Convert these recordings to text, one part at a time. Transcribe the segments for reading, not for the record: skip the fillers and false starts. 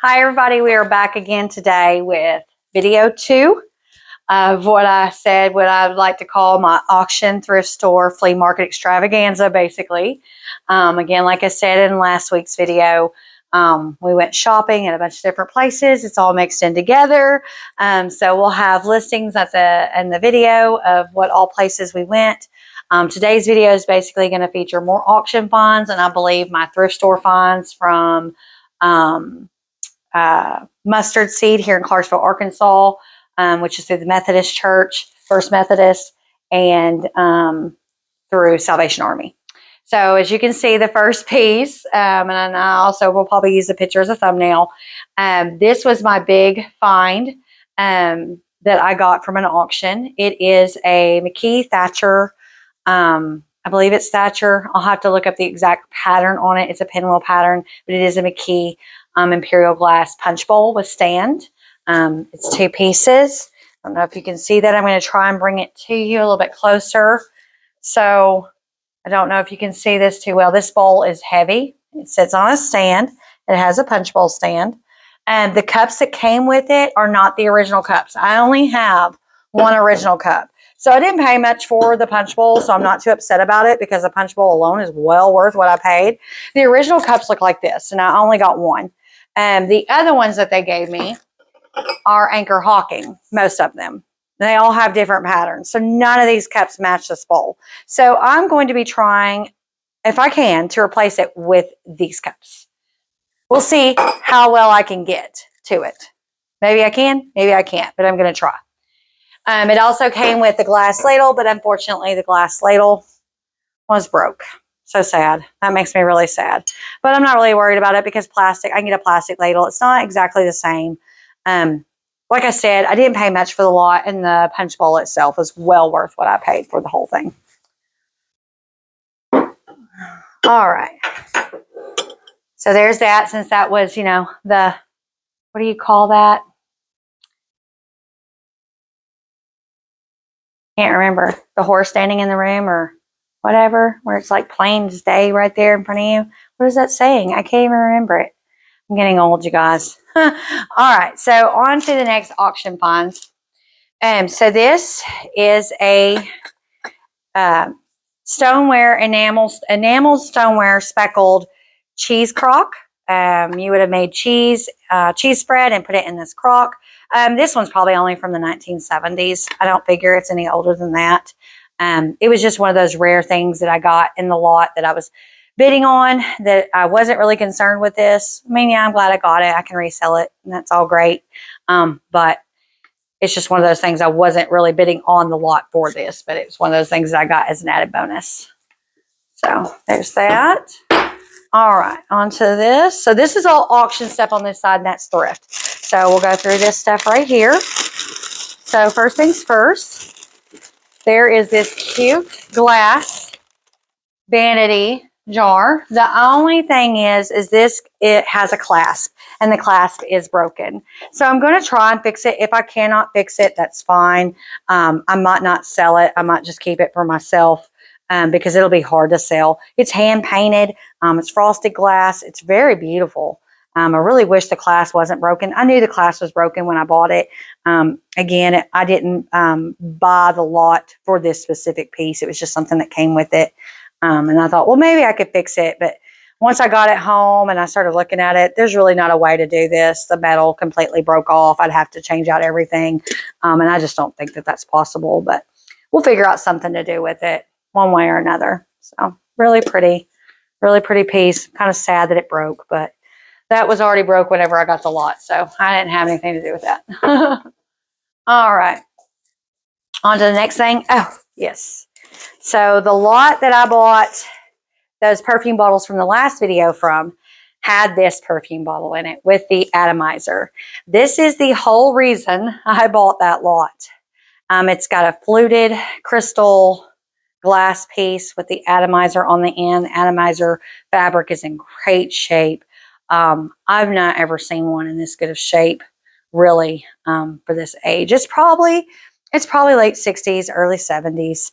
Hi everybody, we are back again today with video 2 of what I said, what I would like to call my auction, thrift store, flea market extravaganza, basically. Again, like I said in last week's video, we went shopping at a bunch of different places. It's all mixed in together. So we'll have listings in the video of what all places we went. Today's video is basically going to feature more auction finds, and I believe my thrift store finds from Mustard Seed here in Clarksville, Arkansas, which is through the Methodist Church, First Methodist, and through Salvation Army. So as you can see, the first piece, and I also will probably use the picture as a thumbnail, this was my big find that I got from an auction. It is a McKee Thatcher, I believe it's Thatcher. I'll have to look up the exact pattern on it. It's a pinwheel pattern, but it is a McKee Imperial glass punch bowl with stand. It's 2 pieces. I don't know if you can see that. I'm going to try and bring it to you a little bit closer. So I don't know if you can see this too well. This bowl is heavy. It sits on a stand. It has a punch bowl stand. And the cups that came with it are not the original cups. I only have one original cup. So I didn't pay much for the punch bowl, so I'm not too upset about it because the punch bowl alone is well worth what I paid. The original cups look like this, and I only got one. The other ones that they gave me are Anchor Hawking, most of them. They all have different patterns, so none of these cups match this bowl. So I'm going to be trying, if I can, to replace it with these cups. We'll see how well I can get to it. Maybe I can, maybe I can't, but I'm going to try. It also came with the glass ladle, but unfortunately the glass ladle was broke. So sad. That makes me really sad. But I'm not really worried about it because plastic, I can get a plastic ladle. It's not exactly the same. Like I said, I didn't pay much for the lot, and the punch bowl itself was well worth what I paid for the whole thing. All right. So there's that, since that was, you know, the, what do you call that? Can't remember. The horse standing in the room or whatever, where it's like plain as day right there in front of you. What is that saying? I can't even remember it. I'm getting old, you guys. All right, so on to the next auction finds. So this is a stoneware enamel stoneware speckled cheese crock. You would have made cheese spread and put it in this crock. This one's probably only from the 1970s. I don't figure it's any older than that. It was just one of those rare things that I got in the lot that I was bidding on, that I wasn't really concerned with this. I mean, yeah, I'm glad I got it. I can resell it, and that's all great. But it's just one of those things I wasn't really bidding on the lot for this, but it was one of those things that I got as an added bonus. So there's that. All right, on to this. So this is all auction stuff on this side, and that's thrift. So we'll go through this stuff right here. So first things first, there is this cute glass vanity jar. The only thing is this, it has a clasp, and the clasp is broken. So I'm going to try and fix it. If I cannot fix it, that's fine. I might not sell it. I might just keep it for myself. Because it'll be hard to sell. It's hand painted. It's frosted glass. It's very beautiful. I really wish the clasp wasn't broken. I knew the clasp was broken when I bought it. Again, I didn't buy the lot for this specific piece. It was just something that came with it. And I thought, well, maybe I could fix it. But once I got it home and I started looking at it, there's really not a way to do this. The metal completely broke off. I'd have to change out everything. And I just don't think that that's possible. But we'll figure out something to do with it one way or another. So really pretty piece. Kind of sad that it broke, but that was already broke whenever I got the lot. So I didn't have anything to do with that. All right. On to the next thing. Oh, yes. So the lot that I bought those perfume bottles from the last video from had this perfume bottle in it with the atomizer. This is the whole reason I bought that lot. It's got a fluted crystal glass piece with the atomizer on the end. The atomizer fabric is in great shape. I've not ever seen one in this good of shape, really, for this age. It's probably late 60s, early 70s.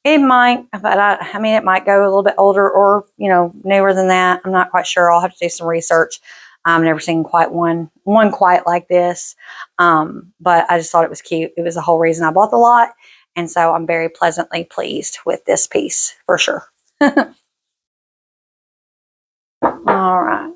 It might, but I mean, it might go a little bit older or, you know, newer than that. I'm not quite sure. I'll have to do some research. I've never seen quite one quite like this. But I just thought it was cute. It was the whole reason I bought the lot. And so I'm very pleasantly pleased with this piece for sure. All right.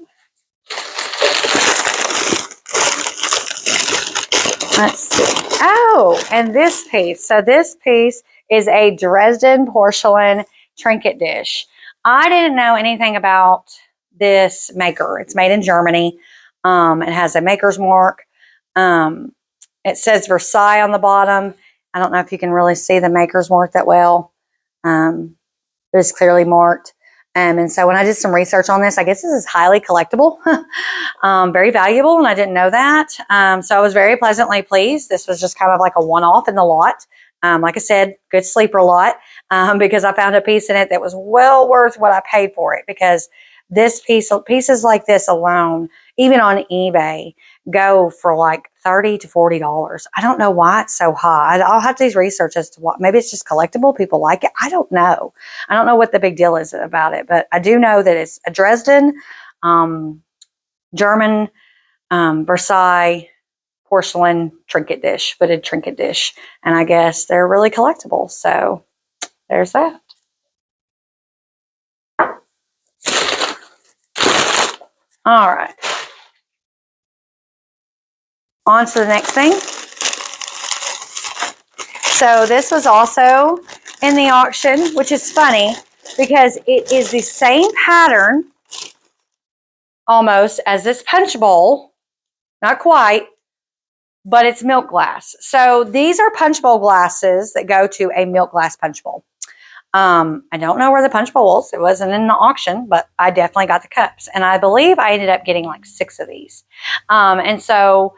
Let's see. Oh, and this piece. So this piece is a Dresden porcelain trinket dish. I didn't know anything about this maker. It's made in Germany. It has a maker's mark. It says Versailles on the bottom. I don't know if you can really see the maker's mark that well. It's clearly marked. And so when I did some research on this, I guess this is highly collectible, very valuable, and I didn't know that. So I was very pleasantly pleased. This was just kind of like a one-off in the lot. Like I said, good sleeper lot, because I found a piece in it that was well worth what I paid for it, because pieces like this alone, even on eBay, go for like $30 to $40. I don't know why it's so high. I'll have to do research as to what. Maybe it's just collectible. People like it. I don't know. I don't know what the big deal is about it, but I do know that it's a Dresden, German, Versailles porcelain trinket dish, footed trinket dish, and I guess they're really collectible. So there's that. All right. On to the next thing. So this was also in the auction, which is funny because it is the same pattern almost as this punch bowl. Not quite, but it's milk glass. So these are punch bowl glasses that go to a milk glass punch bowl. I don't know where the punch bowl was. It wasn't in the auction, but I definitely got the cups. And I believe I ended up getting like 6 of these. And so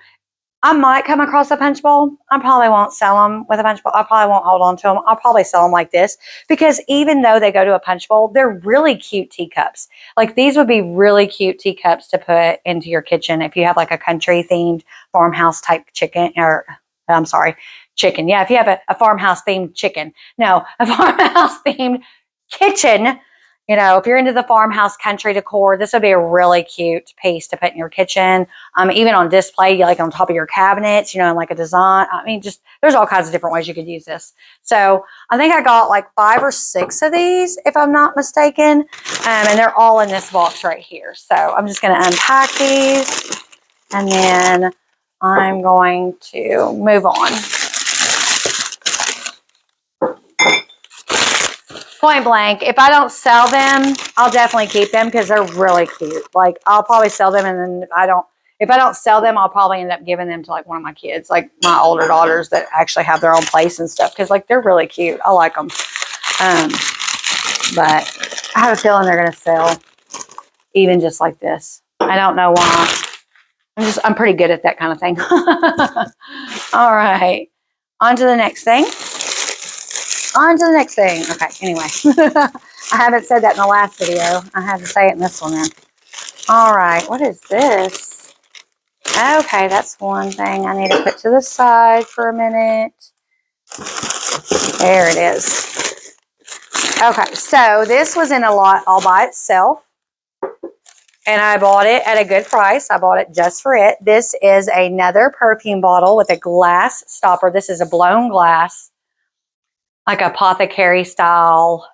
I might come across a punch bowl. I probably won't sell them with a punch bowl. I probably won't hold on to them. I'll probably sell them like this, because even though they go to a punch bowl, they're really cute teacups. Like these would be really cute teacups to put into your kitchen if you have like a country themed farmhouse type chicken, or I'm sorry, chicken. Yeah, if you have a farmhouse themed chicken. No, a farmhouse themed kitchen. You know, if you're into the farmhouse country decor, this would be a really cute piece to put in your kitchen. Even on display, like on top of your cabinets, you know, in like a design. I mean, just there's all kinds of different ways you could use this. So I think I got like 5 or 6 of these, if I'm not mistaken. And they're all in this box right here. So I'm just going to unpack these, and then I'm going to move on. Point blank, if I don't sell them, I'll definitely keep them because they're really cute. Like I'll probably sell them, and then if I don't sell them, I'll probably end up giving them to like one of my kids, like my older daughters that actually have their own place and stuff, because like they're really cute. I like them. But I have a feeling they're gonna sell even just like this. I don't know why. I'm pretty good at that kind of thing. All right, on to the next thing. On to the next thing. Okay, anyway. I haven't said that in the last video. I had to say it in this one then. All right, what is this? Okay, that's one thing I need to put to the side for a minute. There it is. Okay, so this was in a lot all by itself, and I bought it at a good price. I bought it just for it. This is another perfume bottle with a glass stopper. This is a blown glass, like apothecary style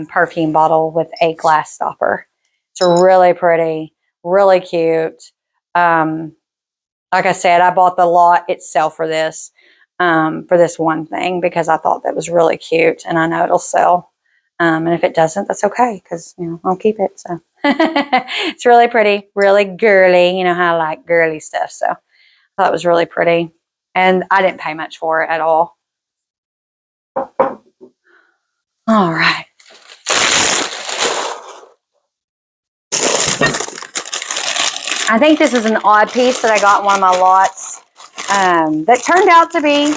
perfume bottle with a glass stopper. It's really pretty, really cute. Like I said, I bought the lot itself for this one thing because I thought that was really cute, and I know it'll sell. And if it doesn't, that's okay, because you know I'll keep it. So it's really pretty, really girly. You know how I like girly stuff, so I thought it was really pretty, and I didn't pay much for it at all. All right. I think this is an odd piece that I got in one of my lots that turned out to be,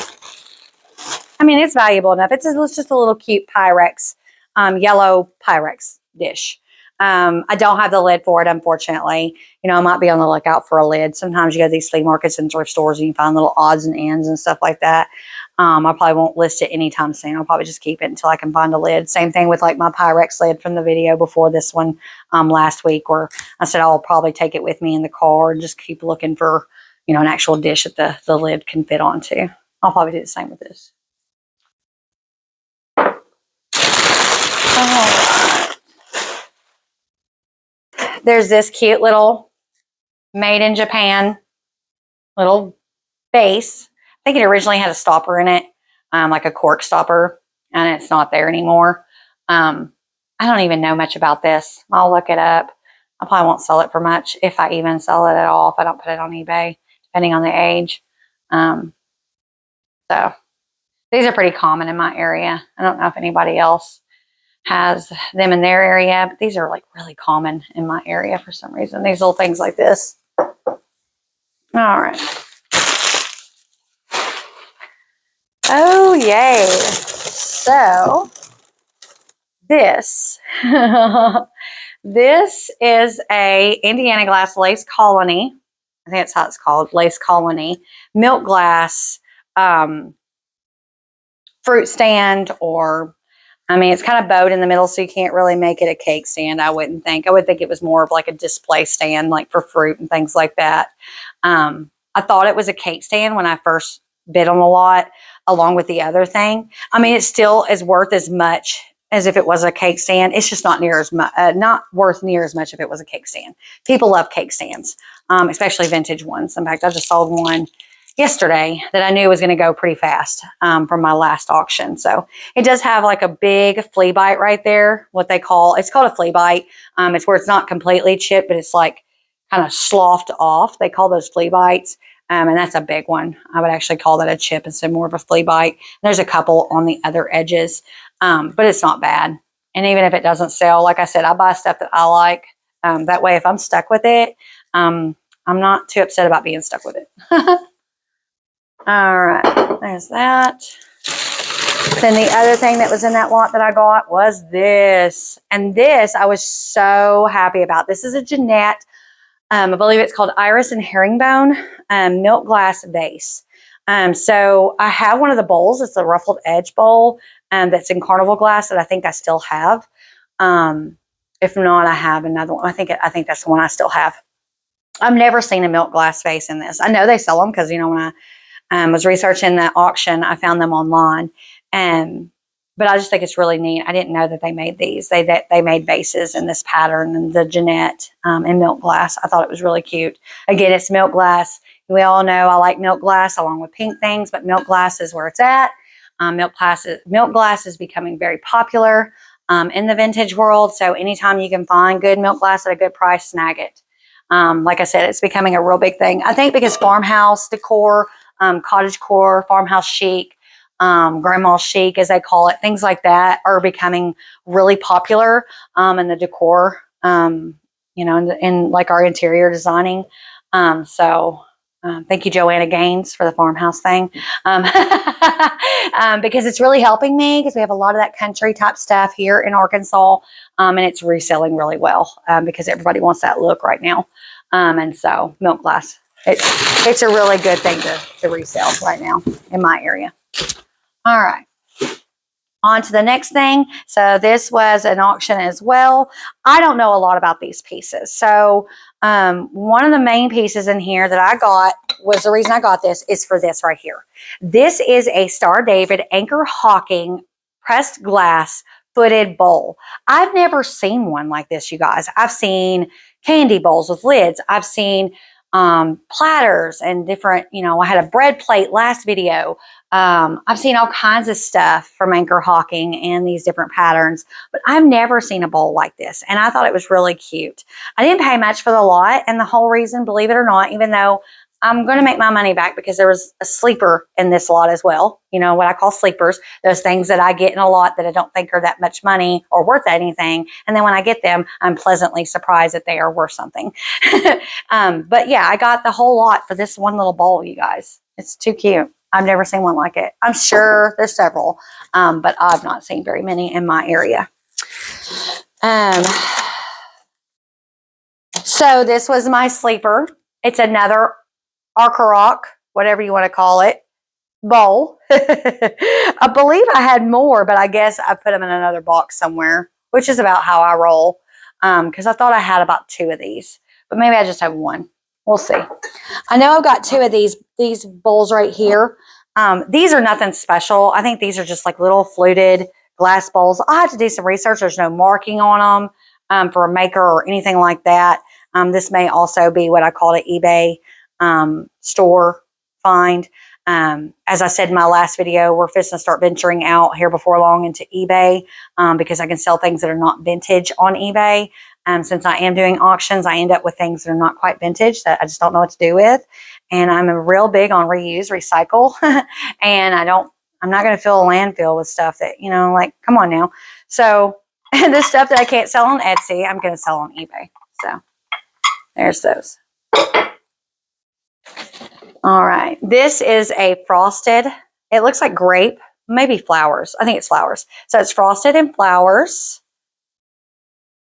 I mean, it's valuable enough. It's just a little cute Pyrex, yellow Pyrex dish. I don't have the lid for it, unfortunately. You know, I might be on the lookout for a lid. Sometimes you go to these flea markets and thrift stores and you find little odds and ends and stuff like that. I probably won't list it anytime soon. I'll probably just keep it until I can find a lid. Same thing with like my Pyrex lid from the video before this one last week, where I said I'll probably take it with me in the car and just keep looking for, you know, an actual dish that the lid can fit onto. I'll probably do the same with this. Oh. There's this cute little made in Japan little base. I think it originally had a stopper in it, like a cork stopper, and it's not there anymore. I don't even know much about this. I'll look it up. I probably won't sell it for much, if I even sell it at all, if I don't put it on eBay, depending on the age. So these are pretty common in my area. I don't know if anybody else has them in their area, but these are like really common in my area for some reason. These little things like this. All right. Oh, yay. So this, this is a Indiana glass lace colony. I think that's how it's called, lace colony. Milk glass fruit stand, or I mean, it's kind of bowed in the middle, so you can't really make it a cake stand, I wouldn't think. I would think it was more of like a display stand, like for fruit and things like that. I thought it was a cake stand when I first bid on the lot, along with the other thing. I mean, it still is worth as much as if it was a cake stand. It's just not near as much, not worth near as much if it was a cake stand. People love cake stands, especially vintage ones. In fact, I just sold one yesterday that I knew was going to go pretty fast from my last auction. So it does have like a big flea bite right there, what they call, it's called a flea bite. It's where it's not completely chipped, but it's like kind of sloughed off. They call those flea bites. And that's a big one. I would actually call that a chip instead more of a flea bite. There's a couple on the other edges, but it's not bad. And even if it doesn't sell, like I said, I buy stuff that I like. That way, if I'm stuck with it, I'm not too upset about being stuck with it. All right, there's that. Then the other thing that was in that lot that I got was this. And this I was so happy about. This is a Jeanette. I believe it's called Iris and Herringbone milk glass vase. So I have one of the bowls. It's a ruffled edge bowl that's in carnival glass that I think I still have. If not, I have another one. I think that's the one I still have. I've never seen a milk glass vase in this. I know they sell them because, you know, when I was researching the auction, I found them online. But I just think it's really neat. I didn't know that they made these. They made vases in this pattern, and the Jeanette in milk glass. I thought it was really cute. Again, it's milk glass. We all know I like milk glass along with pink things, but milk glass is where it's at. Milk glass is becoming very popular in the vintage world. So anytime you can find good milk glass at a good price, snag it. Like I said, it's becoming a real big thing. I think because farmhouse decor, cottage core, farmhouse chic, grandma chic, as they call it, things like that are becoming really popular in the decor, you know, in like our interior designing. Thank you, Joanna Gaines, for the farmhouse thing. Because it's really helping me, because we have a lot of that country type stuff here in Arkansas, and it's reselling really well because everybody wants that look right now. And so milk glass, it's a really good thing to resell right now in my area. All right. On to the next thing. So this was an auction as well. I don't know a lot about these pieces. So one of the main pieces in here that I got was the reason I got this is for this right here. This is a Star David Anchor Hawking pressed glass footed bowl. I've never seen one like this, you guys. I've seen candy bowls with lids. I've seen platters and different, you know, I had a bread plate last video. I've seen all kinds of stuff from Anchor Hawking and these different patterns, but I've never seen a bowl like this. And I thought it was really cute. I didn't pay much for the lot. And the whole reason, believe it or not, even though I'm going to make my money back, because there was a sleeper in this lot as well. You know, what I call sleepers, those things that I get in a lot that I don't think are that much money or worth anything. And then when I get them, I'm pleasantly surprised that they are worth something. But yeah, I got the whole lot for this one little bowl, you guys. It's too cute. I've never seen one like it. I'm sure there's several, but I've not seen very many in my area. So this was my sleeper. It's another Arkarock, whatever you want to call it, bowl. I believe I had more, but I guess I put them in another box somewhere, which is about how I roll. Because I thought I had about 2 of these, but maybe I just have 1. We'll see. I know I've got 2 of these bowls right here. These are nothing special. I think these are just like little fluted glass bowls. I'll have to do some research. There's no marking on them for a maker or anything like that. This may also be what I call an eBay store find. As I said in my last video, we're fixing to start venturing out here before long into eBay because I can sell things that are not vintage on eBay. Since I am doing auctions, I end up with things that are not quite vintage that I just don't know what to do with. And I'm real big on reuse, recycle. And I'm not going to fill a landfill with stuff that, like, come on now. So this stuff that I can't sell on Etsy, I'm going to sell on eBay. So there's those. All right. This is a frosted. It looks like grape, maybe flowers. I think it's flowers. So it's frosted and flowers.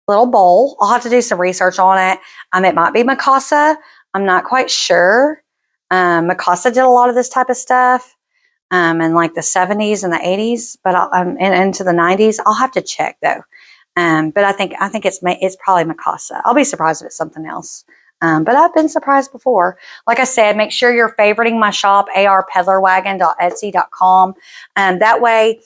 Little bowl. I'll have to do some research on it. It might be Mikasa. I'm not quite sure. Mikasa did a lot of this type of stuff in like the 70s and the 80s, but and into the 90s. I'll have to check though. But I think it's probably Mikasa. I'll be surprised if it's something else. But I've been surprised before. Like I said, make sure you're favoriting my shop, arpeddlerwagon.etsy.com. That way,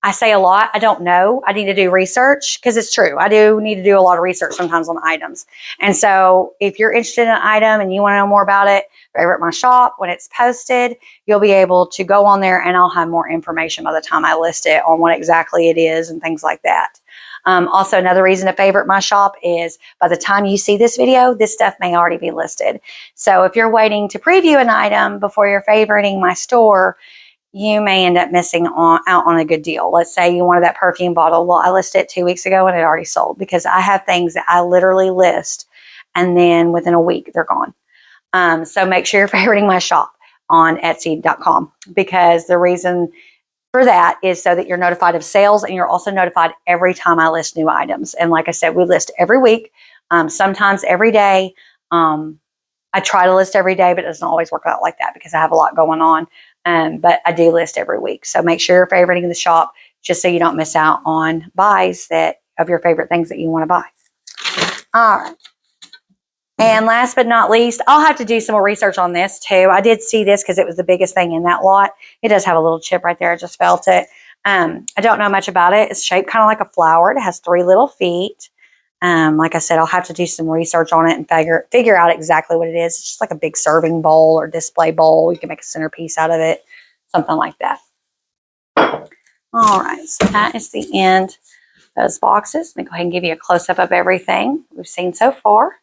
I say a lot. I don't know. I need to do research because it's true. I do need to do a lot of research sometimes on items. And so if you're interested in an item and you want to know more about it, favorite my shop. When it's posted, you'll be able to go on there and I'll have more information by the time I list it on what exactly it is and things like that. Also, another reason to favorite my shop is by the time you see this video, this stuff may already be listed. So if you're waiting to preview an item before you're favoriting my store, you may end up missing out on a good deal. Let's say you wanted that perfume bottle. Well, I listed it 2 weeks ago and it already sold because I have things that I literally list and then within a week they're gone. So make sure you're favoriting my shop on Etsy.com because the reason for that is so that you're notified of sales and you're also notified every time I list new items. And like I said, we list every week, sometimes every day. I try to list every day, but it doesn't always work out like that because I have a lot going on. But I do list every week. So make sure you're favoriting the shop just so you don't miss out on buys of your favorite things that you want to buy. All right. And last but not least, I'll have to do some more research on this too. I did see this because it was the biggest thing in that lot. It does have a little chip right there. I just felt it. I don't know much about it. It's shaped kind of like a flower. It has 3 little feet. Like I said, I'll have to do some research on it and figure out exactly what it is. It's just like a big serving bowl or display bowl. You can make a centerpiece out of it, something like that. All right, so that is the end of those boxes. Let me go ahead and give you a close-up of everything we've seen so far.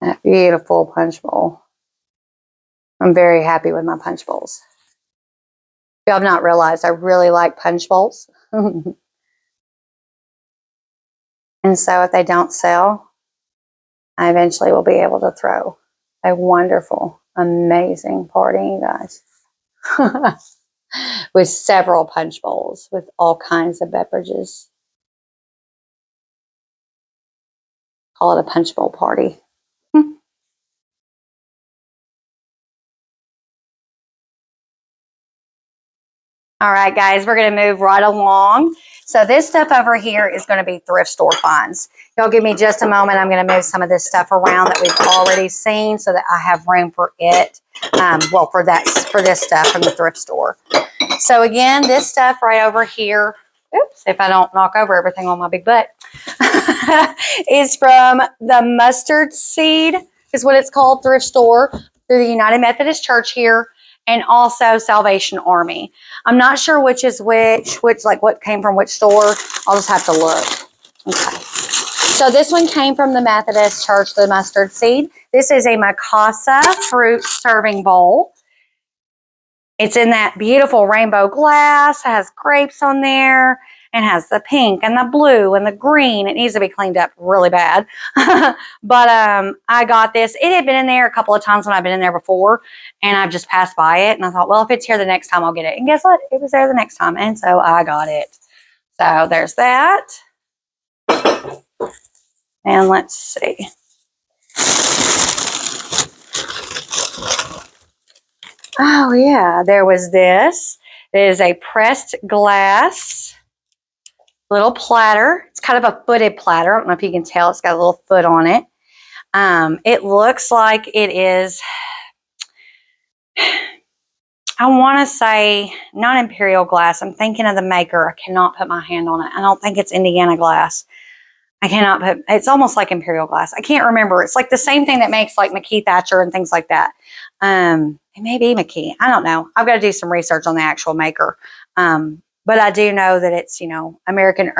That beautiful punch bowl. I'm very happy with my punch bowls. If y'all have not realized, I really like punch bowls. And so if they don't sell, I eventually will be able to throw a wonderful, amazing party, you guys. With several punch bowls with all kinds of beverages. Call it a punch bowl party. All right, guys, we're going to move right along. So this stuff over here is going to be thrift store finds. Y'all give me just a moment. I'm going to move some of this stuff around that we've already seen so that I have room for it. Well, for this stuff from the thrift store. So again, this stuff right over here, oops, if I don't knock over everything on my big butt, is from the Mustard Seed, is what it's called, thrift store through the United Methodist Church here, and also Salvation Army. I'm not sure which is which like what came from which store. I'll just have to look. Okay. So this one came from the Methodist Church, the Mustard Seed. This is a Mikasa fruit serving bowl. It's in that beautiful rainbow glass. It has grapes on there. and has the pink and the blue and the green. It needs to be cleaned up really bad. But I got this. It had been in there a couple of times when I've been in there before, and I've just passed by it, and I thought, well, if it's here the next time, I'll get it. And guess what? It was there the next time, and so I got it. So there's that. And let's see. Oh, yeah, there was this. It is a pressed glass little platter. It's kind of a footed platter. I don't know if you can tell. It's got a little foot on it. It looks like it is, I want to say, not Imperial glass. I'm thinking of the maker. I cannot put my hand on it. I don't think it's Indiana glass. I cannot put, it's almost like Imperial glass. I can't remember. It's like the same thing that makes like McKee Thatcher and things like that. It may be McKee. I don't know. I've got to do some research on the actual maker. But I do know that it's, you know, American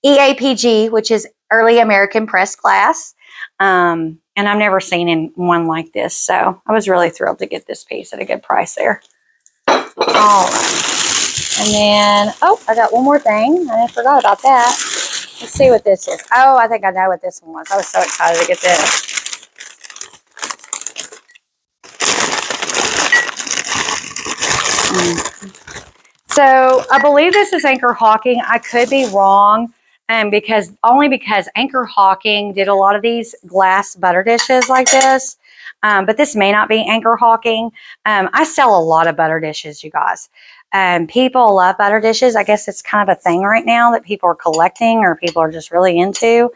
EAPG, which is Early American Pressed Glass. And I've never seen one like this. So I was really thrilled to get this piece at a good price there. All right. And then, oh, I got one more thing. I forgot about that. Let's see what this is. Oh, I think I know what this one was. I was so excited to get this. So I believe this is Anchor Hawking. I could be wrong, because Anchor Hawking did a lot of these glass butter dishes like this. But this may not be Anchor Hawking. I sell a lot of butter dishes, you guys. People love butter dishes. I guess it's kind of a thing right now that people are collecting or people are just really into.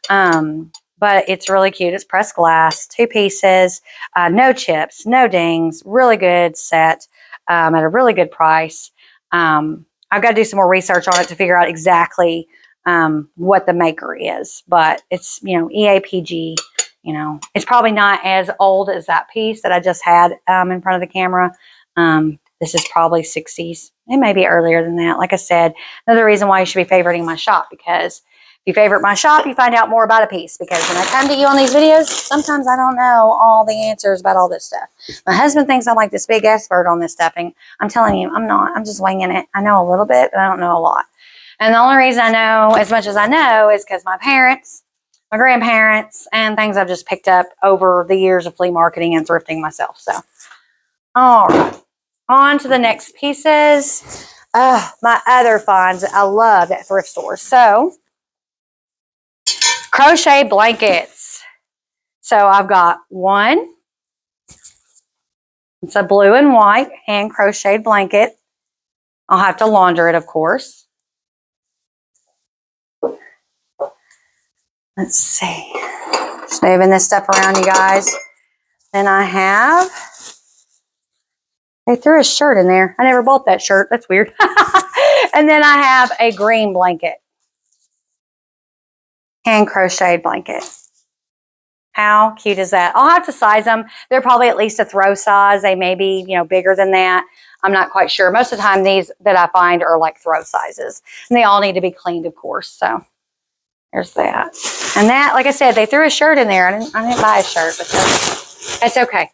But it's really cute. It's pressed glass, 2 pieces, no chips, no dings, really good set at a really good price. I've got to do some more research on it to figure out exactly what the maker is. But it's, you know, EAPG. You know, it's probably not as old as that piece that I just had in front of the camera. This is probably 60s. It may be earlier than that. Like I said, another reason why you should be favoriting my shop, because if you favorite my shop, you find out more about a piece. Because when I come to you on these videos, sometimes I don't know all the answers about all this stuff. My husband thinks I'm like this big expert on this stuff, and I'm telling you, I'm not. I'm just winging it. I know a little bit, but I don't know a lot. And the only reason I know as much as I know is because my parents, my grandparents, and things I've just picked up over the years of flea marketing and thrifting myself. So, all right. On to the next pieces. My other finds that I loved at thrift stores. So, crochet blankets. So, I've got one. It's a blue and white hand crocheted blanket. I'll have to launder it, of course. Let's see. Just moving this stuff around, you guys. Then I have, they threw a shirt in there. I never bought that shirt. That's weird. And then I have a green blanket. Hand crocheted blanket. How cute is that? I'll have to size them. They're probably at least a throw size. They may be, you know, bigger than that. I'm not quite sure. Most of the time, these that I find are like throw sizes. And they all need to be cleaned, of course. So there's that. And that, like I said, they threw a shirt in there. I didn't buy a shirt, but that's okay.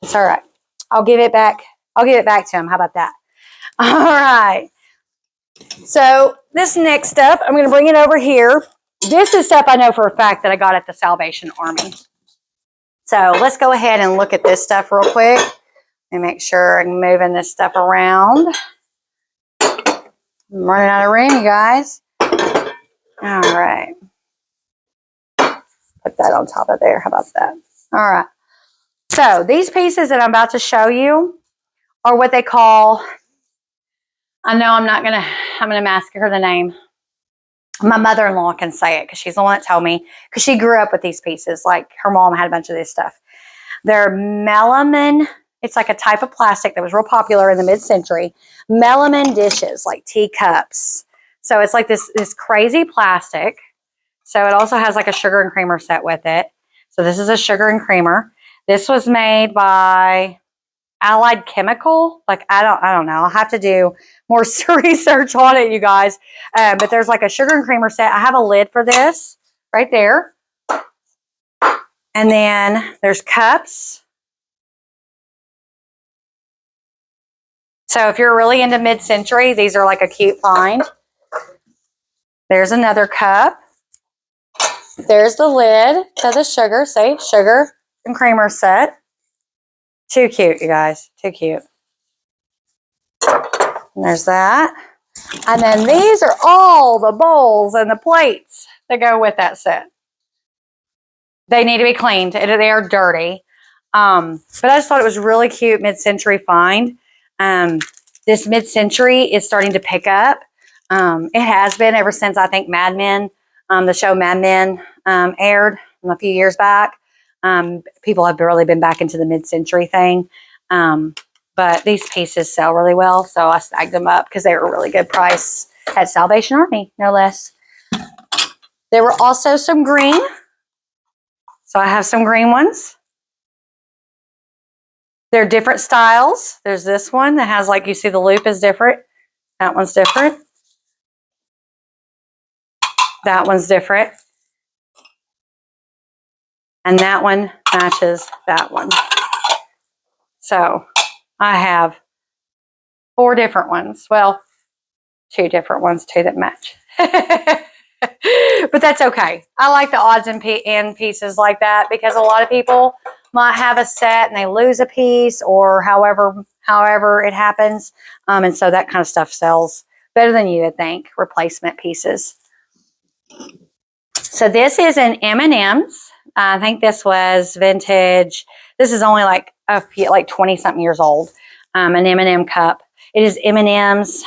It's all right. I'll give it back. I'll give it back to him. How about that? All right. So this next stuff, I'm going to bring it over here. This is stuff I know for a fact that I got at the Salvation Army. So let's go ahead and look at this stuff real quick and make sure I'm moving this stuff around. I'm running out of room, you guys. All right. Put that on top of there. How about that? All right. So these pieces that I'm about to show you are what they call, I know I'm going to massacre the name. My mother-in-law can say it because she's the one that told me, because she grew up with these pieces. Like her mom had a bunch of this stuff. They're melamine. It's like a type of plastic that was real popular in the mid-century. Melamine dishes, like teacups. So it's like this crazy plastic. So it also has like a sugar and creamer set with it. So this is a sugar and creamer. This was made by Allied Chemical. Like, I don't know. I'll have to do more research on it, you guys. But there's like a sugar and creamer set. I have a lid for this right there. And then there's cups. So if you're really into mid-century, these are like a cute find. There's another cup. There's the lid to the sugar. See, sugar and creamer set. Too cute, you guys. Too cute. And there's that. And then these are all the bowls and the plates that go with that set. They need to be cleaned. They are dirty. But I just thought it was really cute mid-century find. This mid-century is starting to pick up. It has been ever since, I think, Mad Men, the show Mad Men aired a few years back. People have really been back into the mid-century thing. But these pieces sell really well, so I snagged them up because they were a really good price at Salvation Army, no less. There were also some green. So I have some green ones. They're different styles. There's this one that has, like, you see the loop is different. That one's different. That one's different. And that one matches that one. So I have 4 different ones. Well, 2 different ones, 2 that match. But that's okay. I like the odds and pieces like that because a lot of people might have a set and they lose a piece or however it happens. And so that kind of stuff sells better than you would think, replacement pieces. So this is an M&M's. I think this was vintage. This is only like a few, like 20-something years old. An M&M cup. It is M&M's.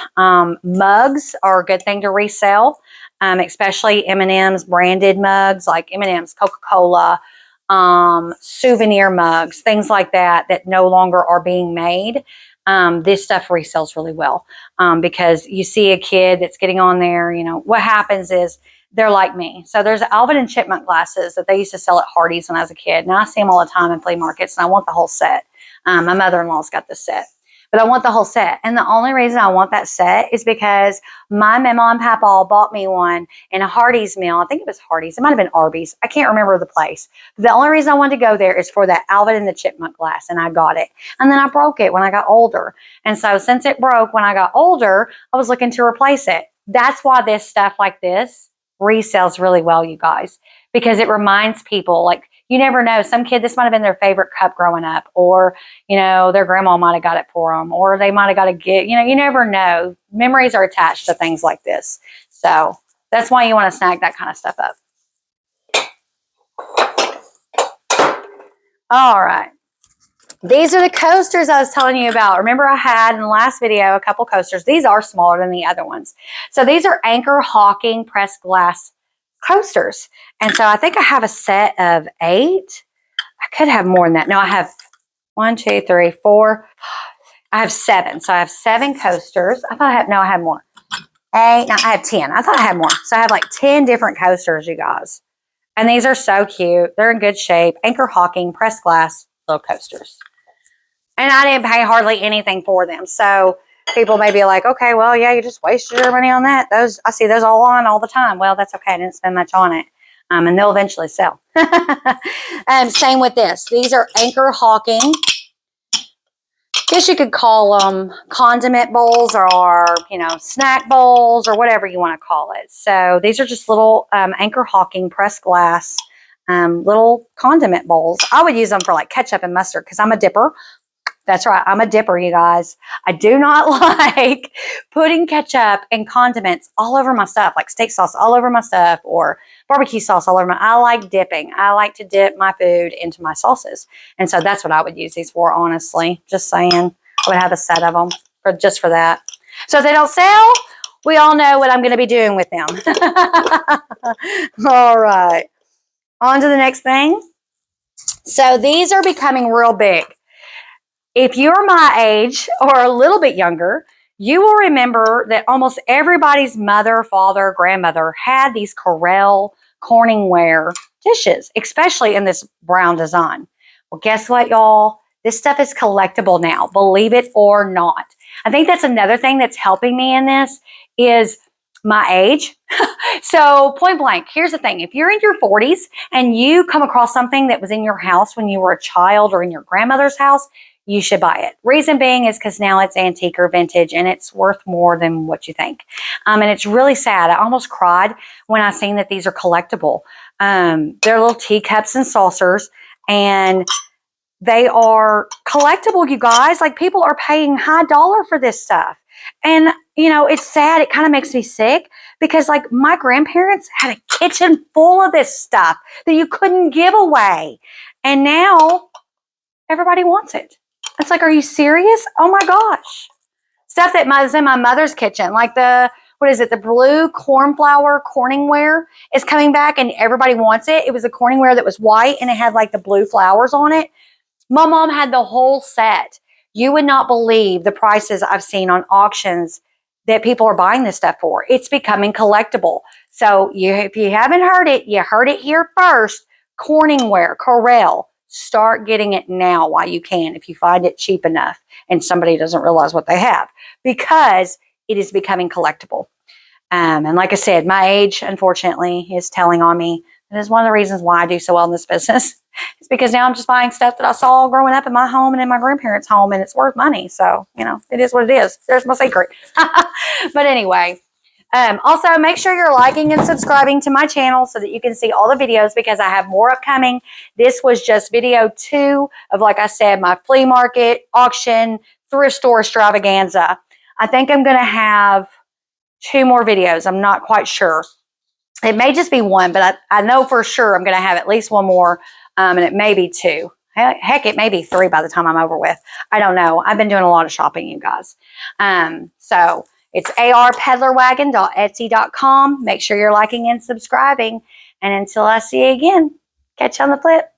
Mugs are a good thing to resell, especially M&M's branded mugs, like M&M's, Coca-Cola, souvenir mugs, things like that no longer are being made. This stuff resells really well because you see a kid that's getting on there. You know, what happens is they're like me. So there's Alvin and Chipmunk glasses that they used to sell at Hardee's when I was a kid. Now I see them all the time in flea markets, and I want the whole set. My mother-in-law's got this set. But I want the whole set. And the only reason I want that set is because my mama and papa bought me one in a Hardee's meal. I think it was Hardee's. It might have been Arby's. I can't remember the place. But the only reason I wanted to go there is for that Alvin and the Chipmunk glass. And I got it. And then I broke it when I got older. And so since it broke when I got older, I was looking to replace it. That's why this stuff like this resells really well, you guys. Because it reminds people, like, you never know. Some kid, this might have been their favorite cup growing up, or, you know, their grandma might have got it for them, or they might have got a gift. You know, you never know. Memories are attached to things like this. So that's why you want to snag that kind of stuff up. All right. These are the coasters I was telling you about. Remember I had in the last video a couple coasters. These are smaller than the other ones. So these are Anchor Hawking pressed glass coasters. And so I think I have a set of 8. I could have more than that. No, I have 1, 2, 3, 4. I have 7. So I have 7 coasters. I thought I had, no, I had more. 8, no, I have 10. I thought I had more. So I have like 10 different coasters, you guys. And these are so cute. They're in good shape. Anchor Hawking pressed glass little coasters. And I didn't pay hardly anything for them. So people may be like, okay, well, yeah, you just wasted your money on that. Those, I see those all on all the time. Well, that's okay. I didn't spend much on it. And they'll eventually sell. Same with this. These are Anchor Hawking. I guess you could call them condiment bowls or, you know, snack bowls or whatever you want to call it. So these are just little Anchor Hawking pressed glass little condiment bowls. I would use them for like ketchup and mustard because I'm a dipper. That's right. I'm a dipper, you guys. I do not like putting ketchup and condiments all over my stuff, like steak sauce all over my stuff or barbecue sauce all over my, I like dipping. I like to dip my food into my sauces. And so that's what I would use these for, honestly. Just saying. I would have a set of them just for that. So if they don't sell, we all know what I'm going to be doing with them. All right. On to the next thing. So these are becoming real big. If you're my age or a little bit younger, you will remember that almost everybody's mother, father, grandmother had these Corelle Corningware dishes, especially in this brown design. Well, guess what, y'all? This stuff is collectible now, believe it or not. I think that's another thing that's helping me in this is my age. So point blank, here's the thing. If you're in your 40s and you come across something that was in your house when you were a child or in your grandmother's house, you should buy it. Reason being is because now it's antique or vintage and it's worth more than what you think. And it's really sad. I almost cried when I seen that these are collectible. They're little teacups and saucers, and they are collectible, you guys. Like, people are paying high dollar for this stuff. And, you know, it's sad. It kind of makes me sick because, like, my grandparents had a kitchen full of this stuff that you couldn't give away. And now everybody wants it. It's like, are you serious? Oh my gosh. Stuff that was in my mother's kitchen, like what is it? The blue cornflower corningware is coming back and everybody wants it. It was a corningware that was white and it had like the blue flowers on it. My mom had the whole set. You would not believe the prices I've seen on auctions that people are buying this stuff for. It's becoming collectible. So if you haven't heard it, you heard it here first. Corningware, Corel. Start getting it now while you can if you find it cheap enough and somebody doesn't realize what they have, because it is becoming collectible. And like I said, my age, unfortunately, is telling on me. That is one of the reasons why I do so well in this business. It's because now I'm just buying stuff that I saw growing up in my home and in my grandparents' home, and it's worth money. So, you know, it is what it is. There's my secret. But anyway, also make sure you're liking and subscribing to my channel so that you can see all the videos, because I have more upcoming. This was just video 2 of, like I said, my flea market, auction, thrift store extravaganza. I think I'm going to have 2 more videos. I'm not quite sure. It may just be 1, but I know for sure I'm going to have at least 1 more, and it may be 2. Heck, it may be 3 by the time I'm over with. I don't know. I've been doing a lot of shopping, you guys. So it's arpeddlerwagon.etsy.com. Make sure you're liking and subscribing. And until I see you again, catch you on the flip.